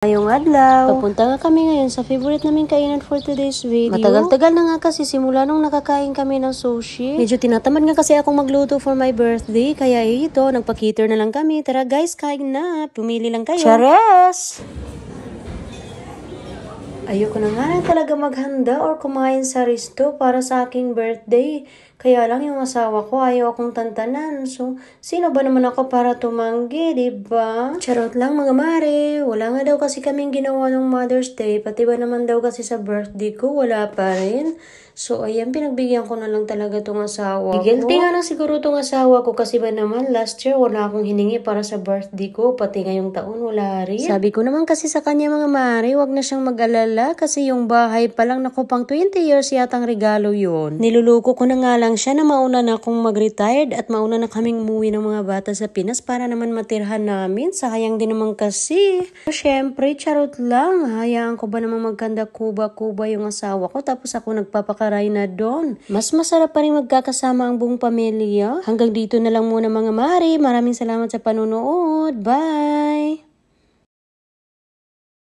Ngayong adlaw, papunta nga kami ngayon sa favorite namin kainan for today's video. Matagal-tagal na nga kasi simula nung nakakain kami ng sushi. Medyo tinatamad nga kasi akong magluto for my birthday. Kaya ito, nagpa-cater na lang kami. Tara guys, kain na. Pumili lang kayo. Chares! Ayoko na nga lang talaga maghanda or kumain sa resto para sa aking birthday. Kaya lang yung asawa ko ayaw akong tantanan. So, sino ba naman ako para tumanggi, diba? Charot lang mga mare. Wala nga daw kasi kaming ginawa ng Mother's Day. Pati ba naman daw kasi sa birthday ko, wala pa rin. So, ayan, pinagbigyan ko na lang talaga tong asawa ko. Guilty nga lang siguro tong asawa ko kasi ba naman last year wala akong hiningi para sa birthday ko. Pati ngayong taon wala rin. Sabi ko naman kasi sa kanya mga mare, wag na siyang mag-alala kasi yung bahay pa lang, naku, pang 20 years yatang regalo yun. Niluluko ko na nga lang siya na mauna na akong mag-retired at mauna na kaming umuwi ng mga bata sa Pinas para naman matirhan namin. Sayang din naman kasi. So, syempre, charot lang. Hayaan ko ba namang magkanda kuba-kuba yung asawa ko tapos ako nagpapakaray na doon. Mas masarap pa rin magkakasama ang buong pamilya. Hanggang dito na lang muna mga mare. Maraming salamat sa panonood. Bye!